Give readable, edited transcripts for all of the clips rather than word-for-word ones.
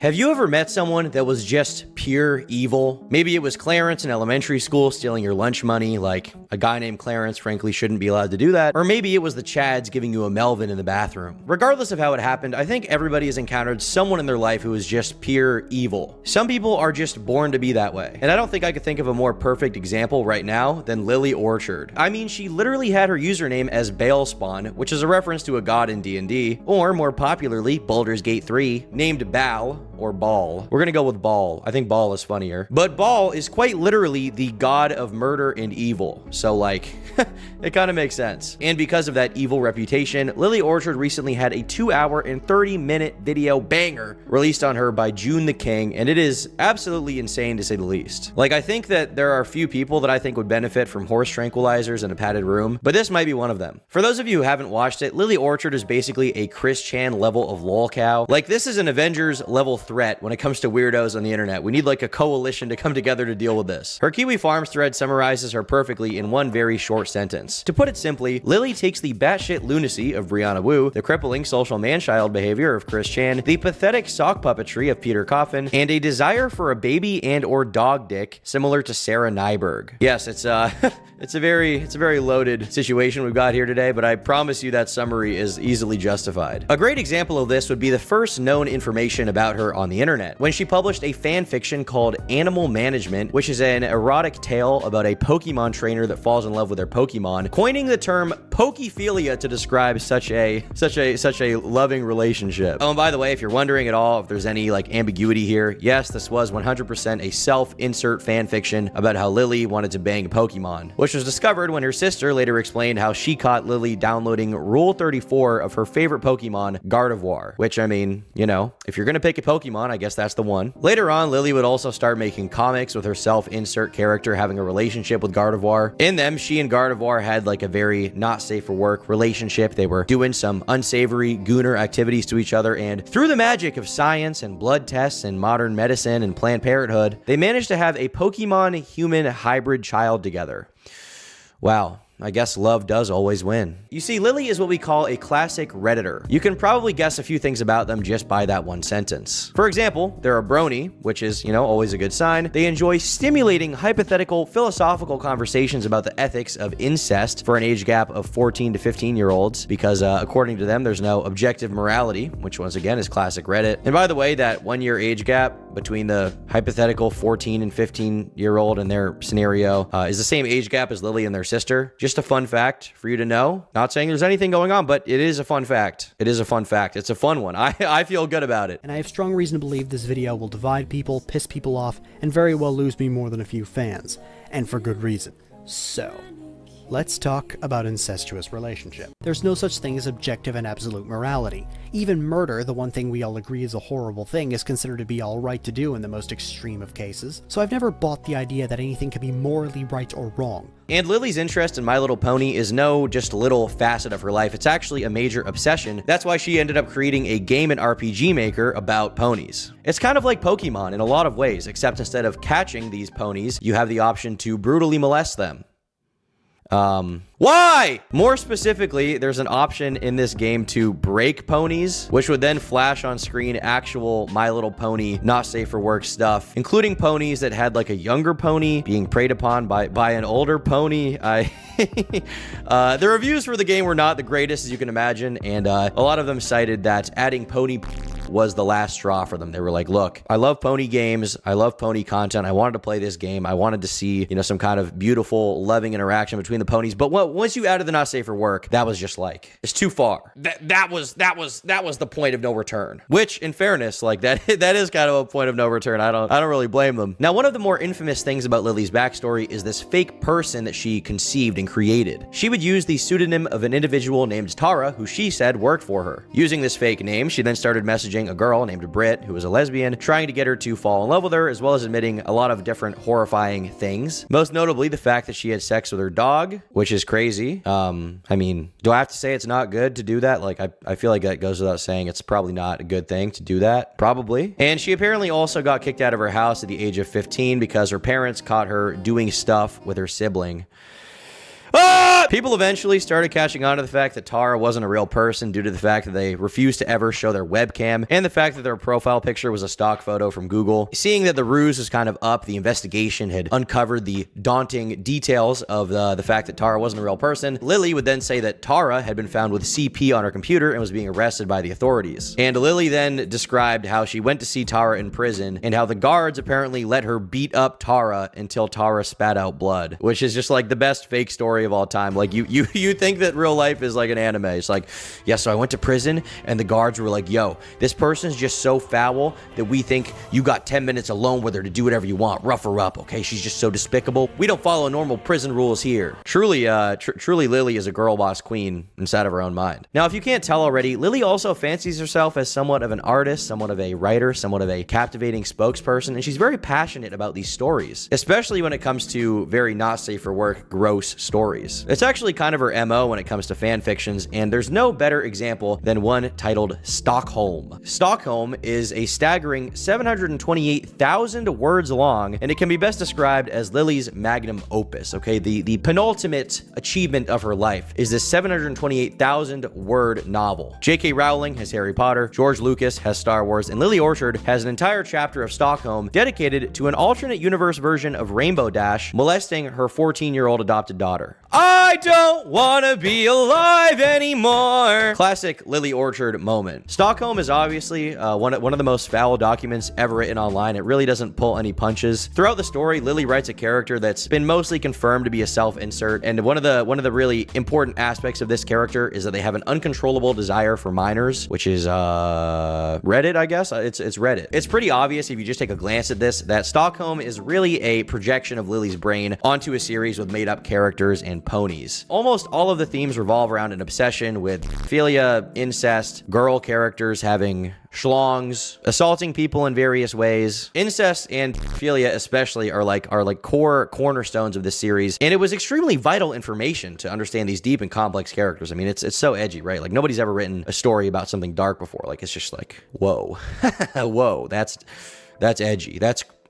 Have you ever met someone that was just pure evil? Maybe it was Clarence in elementary school stealing your lunch money, like a guy named Clarence frankly shouldn't be allowed to do that. Or maybe it was the Chads giving you a Melvin in the bathroom. Regardless of how it happened, I think everybody has encountered someone in their life who is just pure evil. Some people are just born to be that way. And I don't think I could think of a more perfect example right now than Lily Orchard. I mean, she literally had her username as Balespawn, which is a reference to a god in D&D, or more popularly, Baldur's Gate 3, named Bal, or Baal. We're gonna go with Baal. I think Baal is funnier. But Baal is quite literally the god of murder and evil. So like, it kind of makes sense. And because of that evil reputation, Lily Orchard recently had a 2-hour and 30-minute video banger released on her by June the King, and it is absolutely insane to say the least. Like, I think that there are a few people that I think would benefit from horse tranquilizers in a padded room, but this might be one of them. For those of you who haven't watched it, Lily Orchard is basically a Chris Chan level of lolcow. Like, this is an Avengers level threat when it comes to weirdos on the internet. We need like a coalition to come together to deal with this. Her Kiwi Farms thread summarizes her perfectly in one very short sentence. To put it simply, Lily takes the batshit lunacy of Brianna Wu, the crippling social man-child behavior of Chris Chan, the pathetic sock puppetry of Peter Coffin, and a desire for a baby and or dog dick similar to Sarah Nyberg. Yes, it's it's a very loaded situation we've got here today, but I promise you that summary is easily justified. A great example of this would be the first known information about her on the internet, when she published a fan fiction called Animal Management, which is an erotic tale about a Pokemon trainer that falls in love with their Pokemon, coining the term pokephilia to describe such a loving relationship. Oh, and by the way, if you're wondering at all if there's any like ambiguity here, yes, this was 100% a self-insert fan fiction about how Lily wanted to bang Pokemon, which was discovered when her sister later explained how she caught Lily downloading Rule 34 of her favorite Pokemon, Gardevoir, which, I mean, you know, if you're gonna pick a Pokemon, I guess that's the one. Later on, Lily would also start making comics with her self-insert character having a relationship with Gardevoir. In them, she and Gardevoir had like a very not safe for work relationship. They were doing some unsavory gooner activities to each other, and through the magic of science and blood tests and modern medicine and Planned Parenthood, they managed to have a Pokemon-human hybrid child together. Wow. I guess love does always win. You see, Lily is what we call a classic Redditor. You can probably guess a few things about them just by that one sentence. For example, they're a brony, which is, you know, always a good sign. They enjoy stimulating hypothetical philosophical conversations about the ethics of incest for an age gap of 14 to 15-year-olds, because according to them, there's no objective morality, which once again is classic Reddit. And by the way, that 1-year age gap between the hypothetical 14 and 15-year-old in their scenario is the same age gap as Lily and their sister. Just a fun fact for you to know. Not saying there's anything going on, but it is a fun fact. It is a fun fact. It's a fun one. I feel good about it. And I have strong reason to believe this video will divide people, piss people off, and very well lose me more than a few fans. And for good reason. So, let's talk about incestuous relationship. There's no such thing as objective and absolute morality. Even murder, the one thing we all agree is a horrible thing, is considered to be alright to do in the most extreme of cases. So I've never bought the idea that anything can be morally right or wrong. And Lily's interest in My Little Pony is no just little facet of her life. It's actually a major obsession. That's why she ended up creating a game and RPG maker about ponies. It's kind of like Pokemon in a lot of ways, except instead of catching these ponies, you have the option to brutally molest them. Why? More specifically, there's an option in this game to break ponies, which would then flash on screen actual My Little Pony not safe for work stuff, including ponies that had like a younger pony being preyed upon by an older pony. The reviews for the game were not the greatest, as you can imagine, and a lot of them cited that adding pony was the last straw for them. They were like, look, I love pony games. I love pony content. I wanted to play this game. I wanted to see, you know, some kind of beautiful, loving interaction between the ponies. But once you added the not safe for work, that was just like, it's too far. That was the point of no return. Which, in fairness, like that is kind of a point of no return. I don't really blame them. Now, one of the more infamous things about Lily's backstory is this fake person that she conceived and created. She would use the pseudonym of an individual named Tara, who she said worked for her. Using this fake name, she then started messaging a girl named Britt, who was a lesbian, trying to get her to fall in love with her, as well as admitting a lot of different horrifying things. Most notably, the fact that she had sex with her dog, which is crazy. I mean, do I have to say it's not good to do that? Like, I feel like that goes without saying. It's probably not a good thing to do that. Probably. And she apparently also got kicked out of her house at the age of 15 because her parents caught her doing stuff with her sibling. People eventually started catching on to the fact that Tara wasn't a real person due to the fact that they refused to ever show their webcam and the fact that their profile picture was a stock photo from Google. Seeing that the ruse was kind of up, the investigation had uncovered the daunting details of the fact that Tara wasn't a real person. Lily would then say that Tara had been found with CP on her computer and was being arrested by the authorities. And Lily then described how she went to see Tara in prison and how the guards apparently let her beat up Tara until Tara spat out blood, which is just like the best fake story of all time. Like you think that real life is like an anime. It's like, yeah, so I went to prison and the guards were like, yo, this person's just so foul that we think you got 10 minutes alone with her to do whatever you want. Rough her up, okay? She's just so despicable. We don't follow normal prison rules here. Truly, truly Lily is a girl boss queen inside of her own mind. Now, if you can't tell already, Lily also fancies herself as somewhat of an artist, somewhat of a writer, somewhat of a captivating spokesperson, and she's very passionate about these stories, especially when it comes to very not safe for work, gross stories. It's actually kind of her MO when it comes to fan fictions, and there's no better example than one titled Stockholm. Stockholm is a staggering 728,000 words long, and it can be best described as Lily's magnum opus, okay? The penultimate achievement of her life is this 728,000 word novel. J.K. Rowling has Harry Potter, George Lucas has Star Wars, and Lily Orchard has an entire chapter of Stockholm dedicated to an alternate universe version of Rainbow Dash molesting her 14-year-old adopted daughter. I don't want to be alive anymore. Classic Lily Orchard moment. Stockholm is obviously one of the most foul documents ever written online. It really doesn't pull any punches. Throughout the story, Lily writes a character that's been mostly confirmed to be a self-insert, and one of the really important aspects of this character is that they have an uncontrollable desire for minors, which is Reddit, I guess. It's Reddit. It's pretty obvious if you just take a glance at this that Stockholm is really a projection of Lily's brain onto a series with made-up characters and ponies. Almost all of the themes revolve around an obsession with pedophilia, incest, girl characters having schlongs, assaulting people in various ways. Incest and pedophilia especially are like core cornerstones of this series, and it was extremely vital information to understand these deep and complex characters. I mean, it's so edgy, right? Like nobody's ever written a story about something dark before. Like it's just like, whoa, whoa, that's edgy.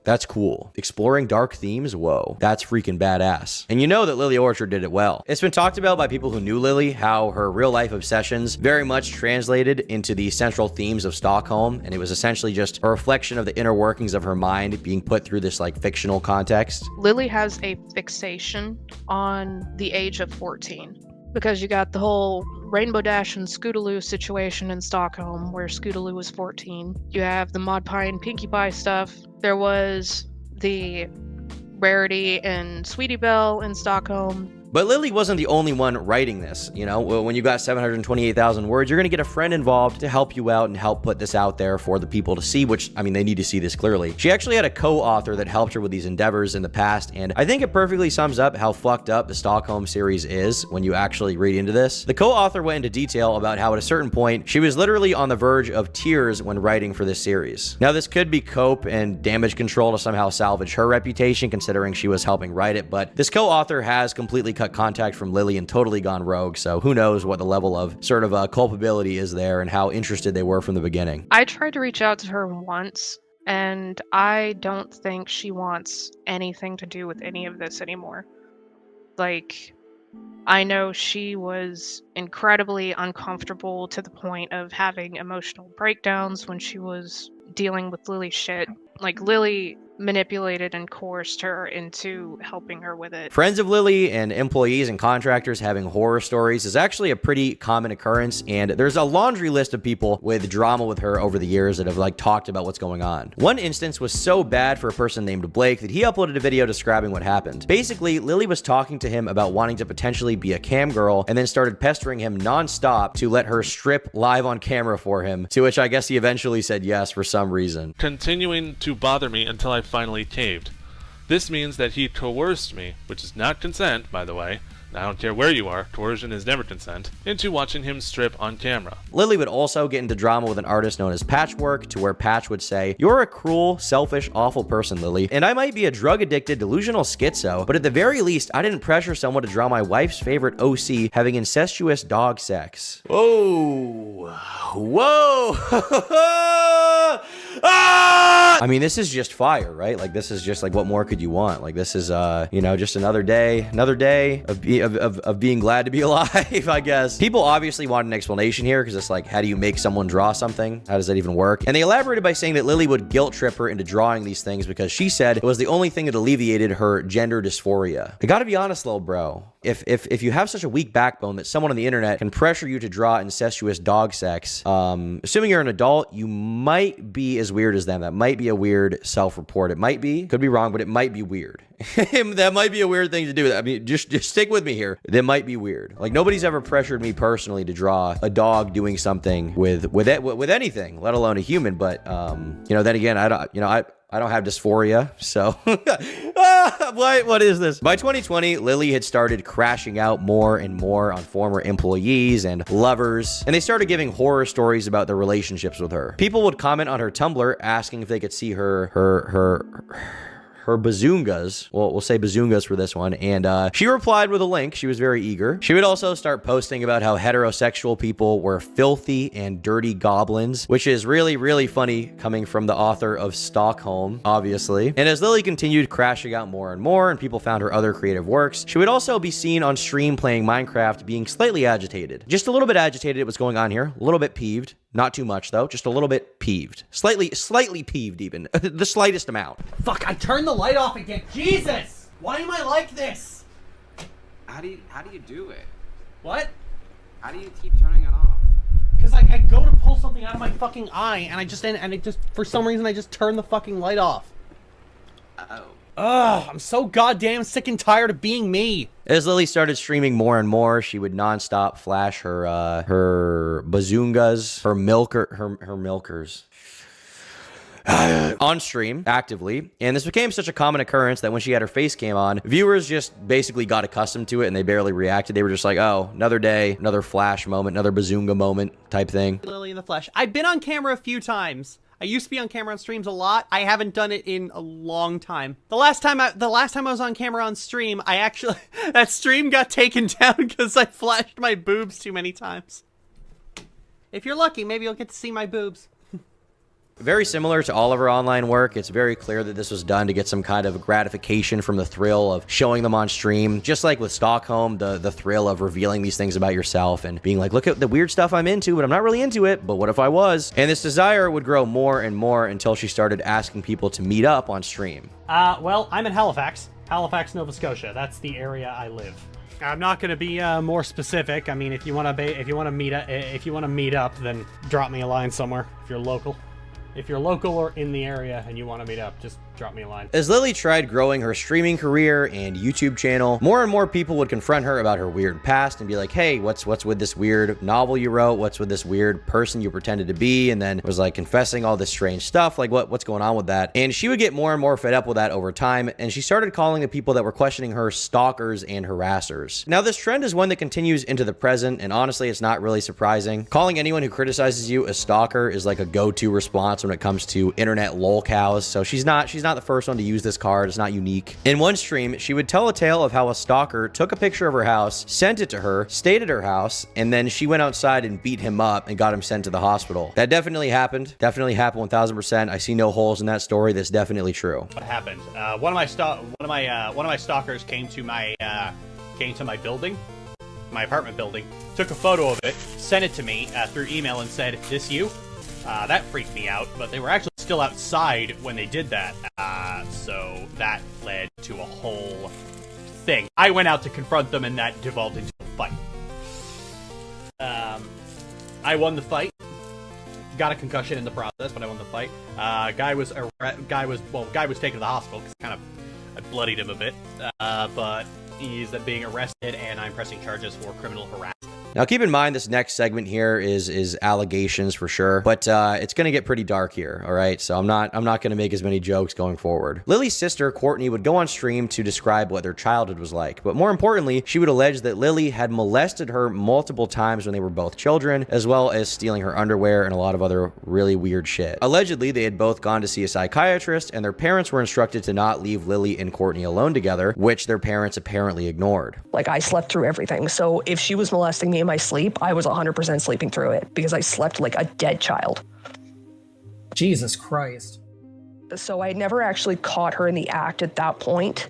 That's cool. Exploring dark themes? Whoa. That's freaking badass. And you know that Lily Orchard did it well. It's been talked about by people who knew Lily, how her real life obsessions very much translated into the central themes of Stockholm, and it was essentially just a reflection of the inner workings of her mind being put through this like fictional context. Lily has a fixation on the age of 14. Because you got the whole Rainbow Dash and Scootaloo situation in Stockholm, where Scootaloo was 14. You have the Mod Pie and Pinkie Pie stuff. There was the Rarity and Sweetie Belle in Stockholm. But Lily wasn't the only one writing this. You know, when you got 728,000 words, you're going to get a friend involved to help you out and help put this out there for the people to see, which, I mean, they need to see this clearly. She actually had a co-author that helped her with these endeavors in the past, and I think it perfectly sums up how fucked up the Stockholm series is when you actually read into this. The co-author went into detail about how at a certain point, she was literally on the verge of tears when writing for this series. Now, this could be cope and damage control to somehow salvage her reputation, considering she was helping write it, but this co-author has completely cut contact from Lily and totally gone rogue, so who knows what the level of sort of culpability is there and how interested they were from the beginning. I tried to reach out to her once, and I don't think she wants anything to do with any of this anymore. Like, I know she was incredibly uncomfortable to the point of having emotional breakdowns when she was dealing with Lily's shit. Like, Lily manipulated and coerced her into helping her with it. Friends of Lily and employees and contractors having horror stories is actually a pretty common occurrence, and there's a laundry list of people with drama with her over the years that have like talked about what's going on. One instance was so bad for a person named Blake that he uploaded a video describing what happened. Basically, Lily was talking to him about wanting to potentially be a cam girl and then started pestering him nonstop to let her strip live on camera for him, to which I guess he eventually said yes for some reason. Continuing to bother me until I finally caved. This means that he coerced me, which is not consent, by the way. I don't care where you are, coercion is never consent, into watching him strip on camera. Lily would also get into drama with an artist known as Patchwork, to where Patch would say, "You're a cruel, selfish, awful person, Lily, and I might be a drug-addicted, delusional schizo, but at the very least, I didn't pressure someone to draw my wife's favorite OC having incestuous dog sex." Whoa. Whoa. I mean, this is just fire, right? Like, this is just like, what more could you want? Like, this is, you know, just another day of being glad to be alive, I guess. People obviously want an explanation here because it's like, how do you make someone draw something? How does that even work? And they elaborated by saying that Lily would guilt trip her into drawing these things because she said it was the only thing that alleviated her gender dysphoria. I gotta be honest, little bro. If you have such a weak backbone that someone on the internet can pressure you to draw incestuous dog sex, assuming you're an adult, you might be as weird as them. That might be a weird self-report. It might be, could be wrong, but it might be weird. That might be a weird thing to do. I mean, just stick with me here. That might be weird. Like, nobody's ever pressured me personally to draw a dog doing something with anything, let alone a human. But you know, then again, I don't have dysphoria, so what is this? By 2020, Lily had started crashing out more and more on former employees and lovers, and they started giving horror stories about their relationships with her. People would comment on her Tumblr asking if they could see her bazoongas. Well, we'll say bazoongas for this one. And she replied with a link. She was very eager. She would also start posting about how heterosexual people were filthy and dirty goblins, which is really, really funny coming from the author of Stockholm, obviously. And as Lily continued crashing out more and more, and people found her other creative works, she would also be seen on stream playing Minecraft, being slightly agitated. Just a little bit agitated was going on here. A little bit peeved. Not too much, though. Just a little bit peeved. Slightly peeved, even. The slightest amount. Fuck, I turned the light off again. Jesus! Why am I like this? How do you do it? What? How do you keep turning it off? Because I go to pull something out of my fucking eye, and it just, for some reason, I just turn the fucking light off. Oh. Ugh, I'm so goddamn sick and tired of being me. As Lily started streaming more and more, she would nonstop flash her bazoongas, her milkers on stream actively, and this became such a common occurrence that when she had her face cam on, viewers just basically got accustomed to it and they barely reacted. They were just like, oh, another day, another flash moment, another bazoonga moment type thing. Lily in the flesh. I've been on camera a few times. I used to be on camera on streams a lot. I haven't done it in a long time. The last time I was on camera on stream, I actually that stream got taken down because I flashed my boobs too many times. If you're lucky, maybe you'll get to see my boobs. Very similar to all of her online work, it's very clear that this was done to get some kind of gratification from the thrill of showing them on stream. Just like with Stockholm, the thrill of revealing these things about yourself and being like, look at the weird stuff I'm into, but I'm not really into it, but what if I was? And this desire would grow more and more until she started asking people to meet up on stream. Well, I'm in Halifax, Nova Scotia. That's the area I live. I'm not going to be more specific. I mean, if you want to meet up, then drop me a line somewhere if you're local. If you're local or in the area and you want to meet up, just drop me a line. As Lily tried growing her streaming career and YouTube channel, more and more people would confront her about her weird past and be like, hey, what's with this weird novel you wrote? What's with this weird person you pretended to be? And then was like confessing all this strange stuff. Like what's going on with that? And she would get more and more fed up with that over time. And she started calling the people that were questioning her stalkers and harassers. Now, this trend is one that continues into the present. And honestly, it's not really surprising. Calling anyone who criticizes you a stalker is like a go-to response when it comes to internet lolcows. So she's not the first one to use this card. It's not unique. In one stream, she would tell a tale of how a stalker took a picture of her house, sent it to her, stayed at her house, and then she went outside and beat him up and got him sent to the hospital. That definitely happened. Definitely happened 1000%. I see no holes in that story. That's definitely true. What happened? One of my stalkers came to my building, my apartment building, took a photo of it, sent it to me through email and said, "This you?" That freaked me out, but they were actually still outside when they did that, so that led to a whole thing. I went out to confront them, and that devolved into a fight. I won the fight. Got a concussion in the process, but I won the fight. Guy was taken to the hospital because I bloodied him a bit, but he's being arrested, and I'm pressing charges for criminal harassment. Now, keep in mind, this next segment here is allegations for sure, but it's going to get pretty dark here, all right? So I'm not going to make as many jokes going forward. Lily's sister, Courtney, would go on stream to describe what their childhood was like, but more importantly, she would allege that Lily had molested her multiple times when they were both children, as well as stealing her underwear and a lot of other really weird shit. Allegedly, they had both gone to see a psychiatrist, and their parents were instructed to not leave Lily and Courtney alone together, which their parents apparently ignored. Like, I slept through everything, so if she was molesting me in my sleep, I was 100% sleeping through it because I slept like a dead child. Jesus Christ. So I never actually caught her in the act at that point.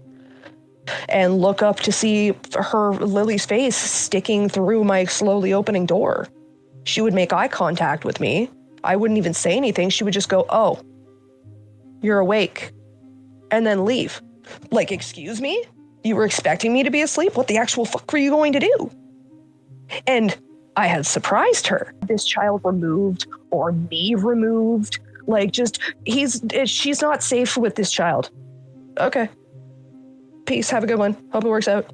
And look up to see Lily's face sticking through my slowly opening door. She would make eye contact with me. I wouldn't even say anything. She would just go, "Oh, you're awake," and then leave. Like, excuse me? You were expecting me to be asleep? What the actual fuck were you going to do? And I had surprised her. This child removed, or me removed. Like, just, she's not safe with this child. Okay. Peace, have a good one. Hope it works out.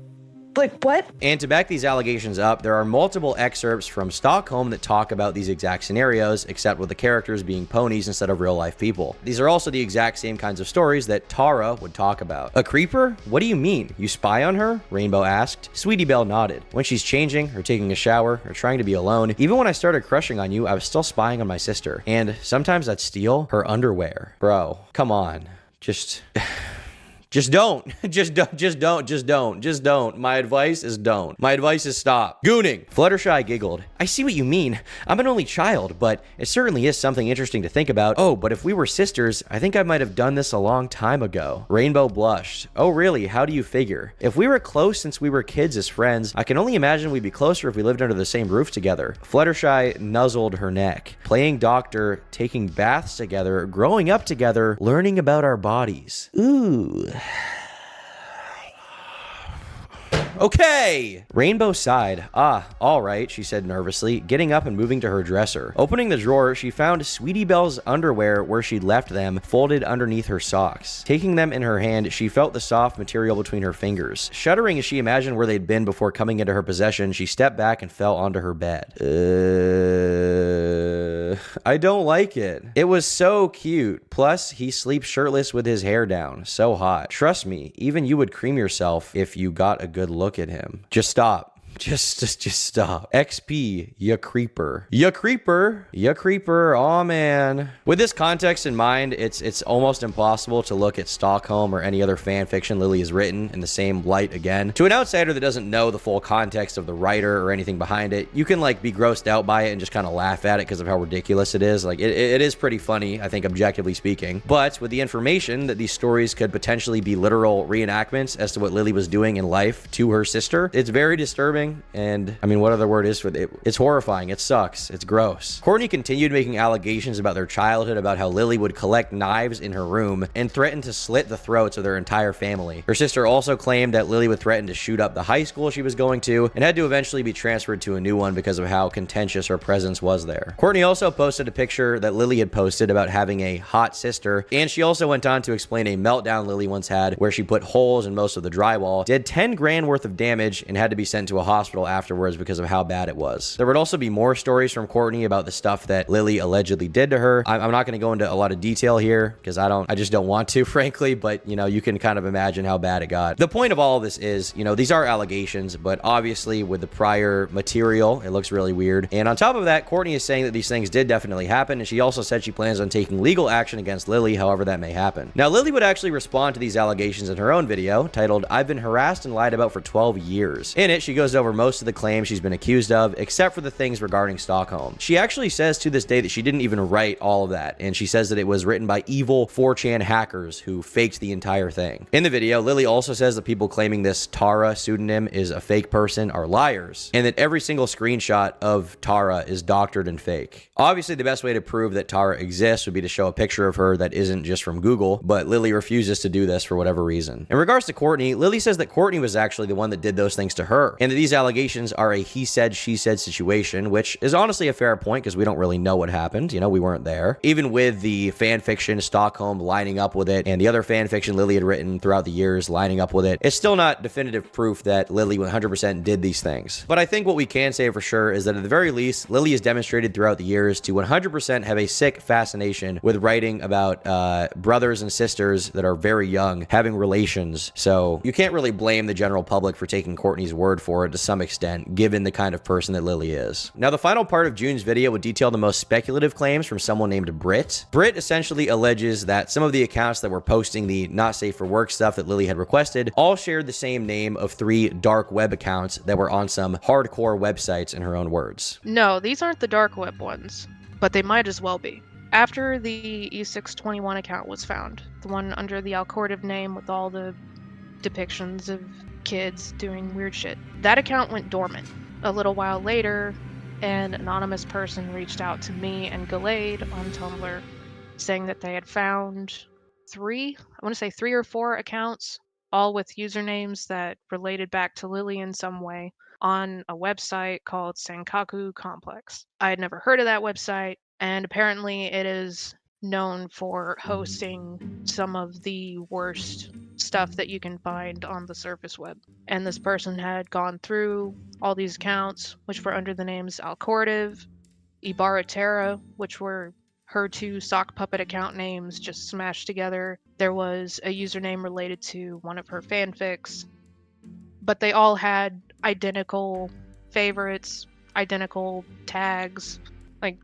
Like, what? And to back these allegations up, there are multiple excerpts from Stockholm that talk about these exact scenarios, except with the characters being ponies instead of real-life people. These are also the exact same kinds of stories that Tara would talk about. A creeper? What do you mean? You spy on her? Rainbow asked. Sweetie Belle nodded. When she's changing, or taking a shower, or trying to be alone, even when I started crushing on you, I was still spying on my sister. And sometimes I'd steal her underwear. Bro, come on. Just don't. Just don't. My advice is don't. My advice is stop. Gooning. Fluttershy giggled. I see what you mean. I'm an only child, but it certainly is something interesting to think about. Oh, but if we were sisters, I think I might have done this a long time ago. Rainbow blushed. Oh, really? How do you figure? If we were close since we were kids as friends, I can only imagine we'd be closer if we lived under the same roof together. Fluttershy nuzzled her neck. Playing doctor, taking baths together, growing up together, learning about our bodies. Ooh. Okay! Rainbow sighed. Ah, all right, she said nervously, getting up and moving to her dresser. Opening the drawer, she found Sweetie Belle's underwear where she'd left them, folded underneath her socks. Taking them in her hand, she felt the soft material between her fingers. Shuddering as she imagined where they'd been before coming into her possession, she stepped back and fell onto her bed. I don't like it. It was so cute. Plus, he sleeps shirtless with his hair down. So hot. Trust me, even you would cream yourself if you got a good look at him. Just stop. Just stop. XP, ya creeper. Ya creeper. Ya creeper. Aw, man. With this context in mind, it's almost impossible to look at Stockholm or any other fan fiction Lily has written in the same light again. To an outsider that doesn't know the full context of the writer or anything behind it, you can like be grossed out by it and just kind of laugh at it because of how ridiculous it is. Like it is pretty funny, I think, objectively speaking. But with the information that these stories could potentially be literal reenactments as to what Lily was doing in life to her sister, it's very disturbing. And I mean, what other word is for it? It's horrifying. It sucks. It's gross. Courtney continued making allegations about their childhood, about how Lily would collect knives in her room and threaten to slit the throats of their entire family. Her sister also claimed that Lily would threaten to shoot up the high school she was going to and had to eventually be transferred to a new one because of how contentious her presence was there. Courtney also posted a picture that Lily had posted about having a hot sister, and she also went on to explain a meltdown Lily once had where she put holes in most of the drywall, did 10 grand worth of damage, and had to be sent to a hospital afterwards because of how bad it was. There would also be more stories from Courtney about the stuff that Lily allegedly did to her. I'm not going to go into a lot of detail here because I just don't want to, frankly, but you know, you can kind of imagine how bad it got. The point of all of this is, you know, these are allegations, but obviously with the prior material, it looks really weird. And on top of that, Courtney is saying that these things did definitely happen, and she also said she plans on taking legal action against Lily, however that may happen. Now, Lily would actually respond to these allegations in her own video titled, "I've been harassed and lied about for 12 years. In it, she goes over most of the claims she's been accused of, except for the things regarding Stockholm. She actually says to this day that she didn't even write all of that, and she says that it was written by evil 4chan hackers who faked the entire thing. In the video, Lily also says that people claiming this Tara pseudonym is a fake person are liars, and that every single screenshot of Tara is doctored and fake. Obviously, the best way to prove that Tara exists would be to show a picture of her that isn't just from Google, but Lily refuses to do this for whatever reason. In regards to Courtney, Lily says that Courtney was actually the one that did those things to her, and that these allegations are a he said, she said situation, which is honestly a fair point because we don't really know what happened. You know, we weren't there. Even with the fan fiction Stockholm lining up with it and the other fan fiction Lily had written throughout the years lining up with it, it's still not definitive proof that Lily 100% did these things. But I think what we can say for sure is that at the very least, Lily has demonstrated throughout the years to 100% have a sick fascination with writing about brothers and sisters that are very young having relations. So you can't really blame the general public for taking Courtney's word for it to some extent, given the kind of person that Lily is. Now, the final part of June's video would detail the most speculative claims from someone named Britt. Britt essentially alleges that some of the accounts that were posting the not safe for work stuff that Lily had requested all shared the same name of 3 dark web accounts that were on some hardcore websites, in her own words. No, these aren't the dark web ones, but they might as well be. After the E621 account was found, the one under the Alcortive name with all the depictions of kids doing weird shit, that account went dormant. A little while later, an anonymous person reached out to me and Gallade on Tumblr saying that they had found three or four accounts, all with usernames that related back to Lily in some way, on a website called Senkaku Complex. I had never heard of that website, and apparently it is known for hosting some of the worst stuff that you can find on the surface web. And this person had gone through all these accounts, which were under the names Alcortive, Ibaratera, which were her two sock puppet account names just smashed together. There was a username related to one of her fanfics, but they all had identical favorites, identical tags. Like,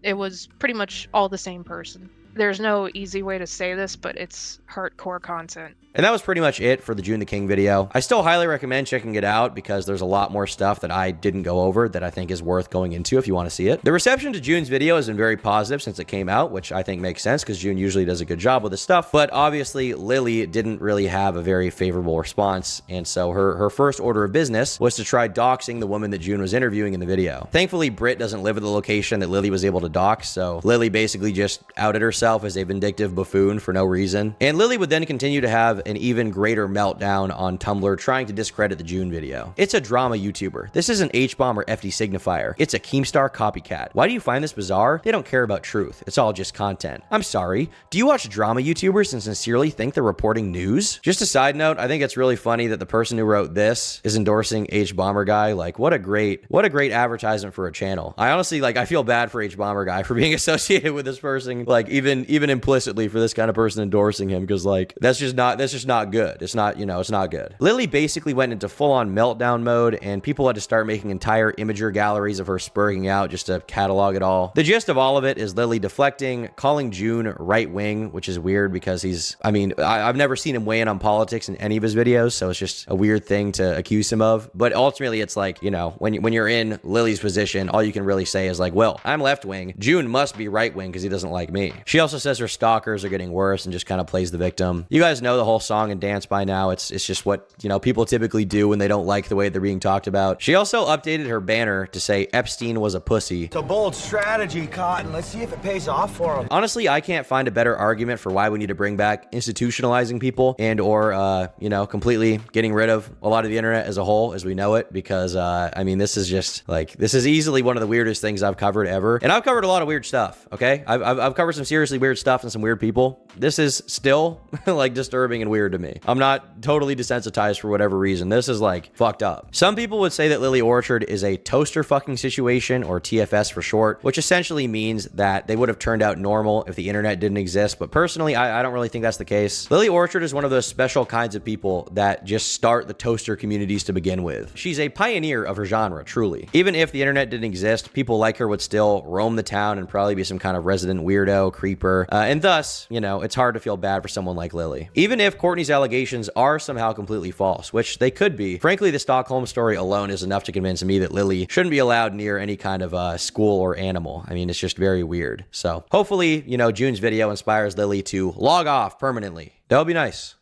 it was pretty much all the same person. There's no easy way to say this, but it's hardcore content. And that was pretty much it for the June the King video. I still highly recommend checking it out because there's a lot more stuff that I didn't go over that I think is worth going into if you want to see it. The reception to June's video has been very positive since it came out, which I think makes sense because June usually does a good job with this stuff. But obviously, Lily didn't really have a very favorable response. And so her first order of business was to try doxing the woman that June was interviewing in the video. Thankfully, Britt doesn't live at the location that Lily was able to dox, so Lily basically just outed herself as a vindictive buffoon for no reason. And Lily would then continue to have an even greater meltdown on Tumblr trying to discredit the June video. It's a drama YouTuber. This isn't H-Bomb or FD Signifier. It's a Keemstar copycat. Why do you find this bizarre? They don't care about truth. It's all just content. I'm sorry. Do you watch drama YouTubers and sincerely think they're reporting news? Just a side note, I think it's really funny that the person who wrote this is endorsing H-Bomber Guy. Like, what a great advertisement for a channel. I honestly, I feel bad for H-Bomber Guy for being associated with this person, even implicitly for this kind of person endorsing him, because that's just not good. It's not, it's not good. Lily basically went into full-on meltdown mode, and people had to start making entire imager galleries of her spurging out just to catalog it all. The gist of all of it is Lily deflecting, calling June right-wing, which is weird because I've never seen him weigh in on politics in any of his videos, so it's just a weird thing to accuse him of. But ultimately, it's when you're in Lily's position, all you can really say is well, I'm left-wing. June must be right-wing because he doesn't like me. She also says her stalkers are getting worse and just kind of plays the victim. You guys know the whole song and dance by now. It's just what, people typically do when they don't like the way they're being talked about. She also updated her banner to say Epstein was a pussy. It's a bold strategy, Cotton. Let's see if it pays off for him. Honestly, I can't find a better argument for why we need to bring back institutionalizing people and or completely getting rid of a lot of the internet as a whole as we know it, because this is just this is easily one of the weirdest things I've covered ever. And I've covered a lot of weird stuff, okay? I've covered some seriously weird stuff and some weird people. This is still disturbing and weird to me. I'm not totally desensitized for whatever reason. This is fucked up. Some people would say that Lily Orchard is a toaster fucking situation, or TFS for short, which essentially means that they would have turned out normal if the internet didn't exist. But personally, I don't really think that's the case. Lily Orchard is one of those special kinds of people that just start the toaster communities to begin with. She's a pioneer of her genre, truly. Even if the internet didn't exist, people like her would still roam the town and probably be some kind of resident weirdo, creeper, and thus, it's hard to feel bad for someone like Lily. Even if Courtney's allegations are somehow completely false, which they could be, frankly, the Stockholm story alone is enough to convince me that Lily shouldn't be allowed near any kind of school or animal. It's just very weird. So hopefully, June's video inspires Lily to log off permanently. That would be nice.